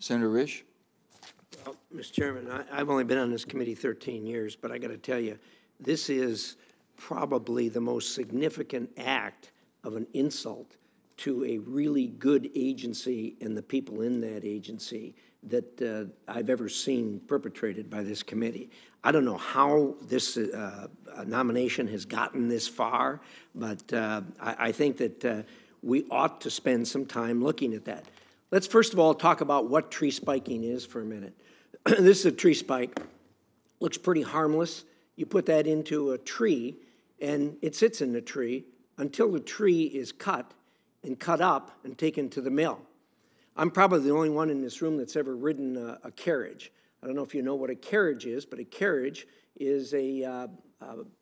Senator Risch. Well, Mr. Chairman, I've only been on this committee 13 years, but I got to tell you, this is probably the most significant act of an insult to a really good agency and the people in that agency that I've ever seen perpetrated by this committee. I don't know how this nomination has gotten this far, but I think that we ought to spend some time looking at that. Let's first of all talk about what tree spiking is for a minute. This is a tree spike. Looks pretty harmless. You put that into a tree, and it sits in the tree until the tree is cut and cut up and taken to the mill. I'm probably the only one in this room that's ever ridden a carriage. I don't know if you know what a carriage is, but a carriage is a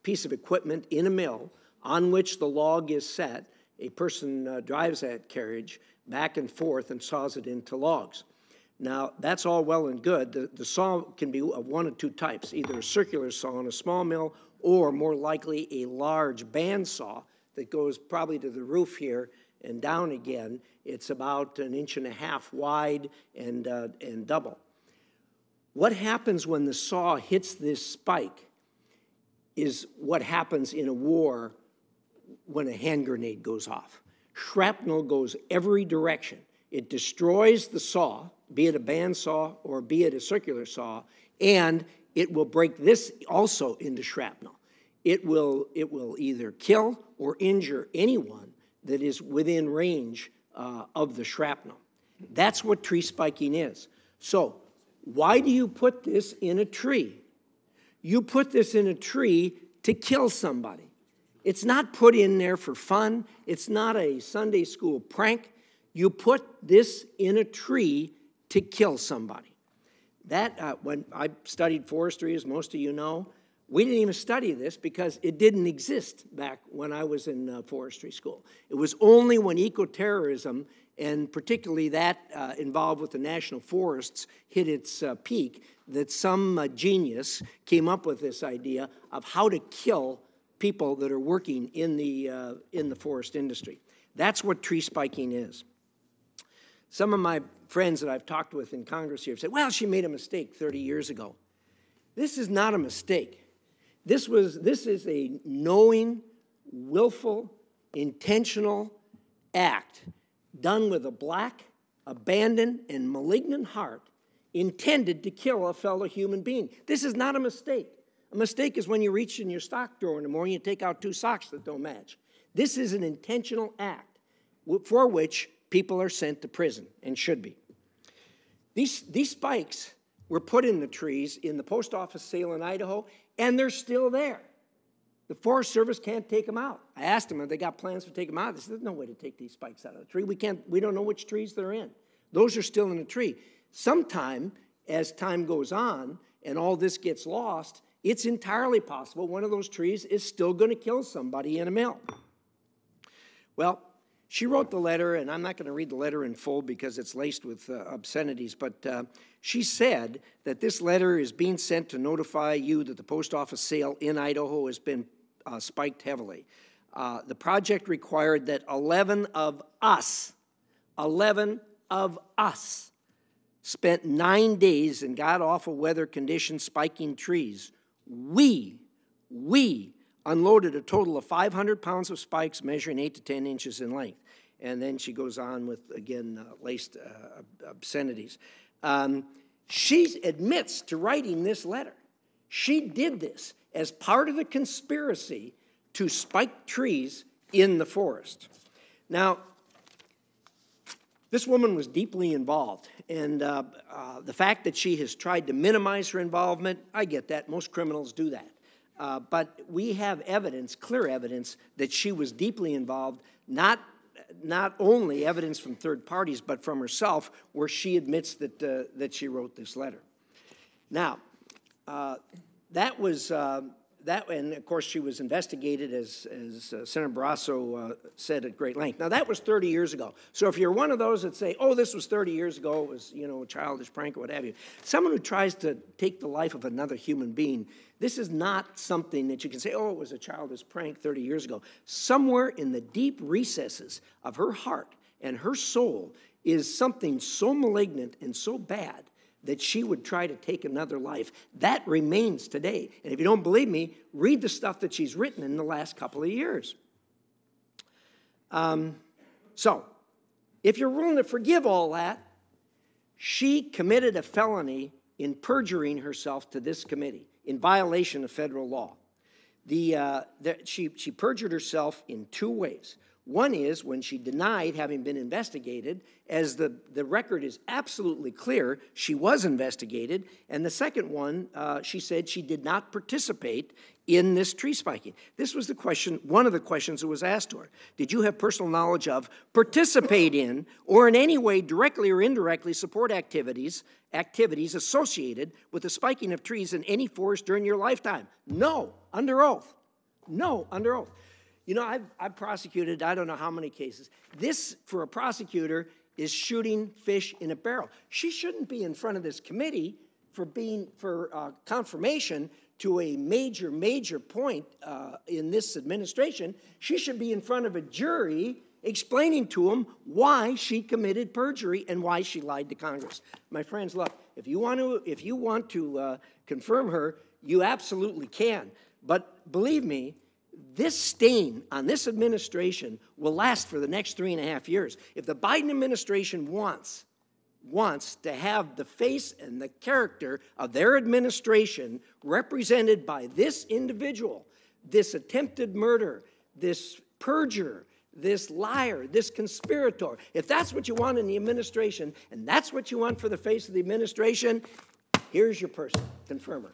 piece of equipment in a mill on which the log is set. A person drives that carriage back and forth and saws it into logs. Now, that's all well and good. The saw can be of one of two types, either a circular saw in a small mill or, more likely, a large band saw that goes probably to the roof here and down again. It's about 1.5 inches wide and double. What happens when the saw hits this spike is what happens in a war when a hand grenade goes off. Shrapnel goes every direction. It destroys the saw, be it a band saw or be it a circular saw, and it will break this also into shrapnel. It will either kill or injure anyone that is within range of the shrapnel. That's what tree spiking is. So why do you put this in a tree? You put this in a tree to kill somebody. It's not put in there for fun. It's not a Sunday school prank. You put this in a tree to kill somebody. That, when I studied forestry, as most of you know, we didn't even study this because it didn't exist back when I was in forestry school. It was only when ecoterrorism, and particularly that involved with the national forests, hit its peak, that some genius came up with this idea of how to kill people that are working in the forest industry. That's what tree spiking is. Some of my friends that I've talked with in Congress here said, well, she made a mistake 30 years ago. This is not a mistake. This is a knowing, willful, intentional act done with a black, abandoned, and malignant heart intended to kill a fellow human being. This is not a mistake. A mistake is when you reach in your sock drawer in the morning and take out 2 socks that don't match. This is an intentional act for which people are sent to prison and should be. These spikes were put in the trees in the post office sale in Idaho, and they're still there. The Forest Service can't take them out. I asked them if they got plans to take them out. They said, there's no way to take these spikes out of the tree. We don't know which trees they're in. Those are still in the tree. Sometime, as time goes on and all this gets lost, it's entirely possible one of those trees is still going to kill somebody in a mill. Well, she wrote the letter, and I'm not going to read the letter in full because it's laced with obscenities, but she said that this letter is being sent to notify you that the post office sale in Idaho has been spiked heavily. The project required that 11 of us spent 9 days in god-awful weather conditions spiking trees. We unloaded a total of 500 pounds of spikes measuring 8 to 10 inches in length. And then she goes on with, again, laced obscenities. She admits to writing this letter. She did this as part of the conspiracy to spike trees in the forest. Now, this woman was deeply involved, and the fact that she has tried to minimize her involvement, I get that. Most criminals do that. But we have evidence, clear evidence, that she was deeply involved, not only evidence from third parties, but from herself, where she admits that she wrote this letter. Now, and of course she was investigated, as Senator Barrasso said at great length. Now, that was 30 years ago. So if you're one of those that say, oh, this was 30 years ago, it was, a childish prank or what have you, someone who tries to take the life of another human being, this is not something that you can say, oh, it was a childish prank 30 years ago. Somewhere in the deep recesses of her heart and her soul is something so malignant and so bad that she would try to take another life. That remains today. And if you don't believe me, read the stuff that she's written in the last couple of years. So, if you're willing to forgive all that, she committed a felony in perjuring herself to this committee in violation of federal law. She perjured herself in two ways. One is when she denied having been investigated, as the record is absolutely clear, she was investigated. And the second one, she said she did not participate in this tree spiking. This was the question, one of the questions that was asked to her. Did you have personal knowledge of, participate in, or in any way directly or indirectly support activities associated with the spiking of trees in any forest during your lifetime? No, under oath. No, under oath. You know, I've prosecuted I don't know how many cases. This, for a prosecutor, is shooting fish in a barrel. She shouldn't be in front of this committee for confirmation to a major point in this administration. She should be in front of a jury explaining to them why she committed perjury and why she lied to Congress. My friends, look, if you want to confirm her, you absolutely can. But believe me, this stain on this administration will last for the next 3.5 years. If the Biden administration wants to have the face and the character of their administration represented by this individual, this attempted murder, this perjurer, this liar, this conspirator, if that's what you want in the administration and that's what you want for the face of the administration, here's your person. Confirm her.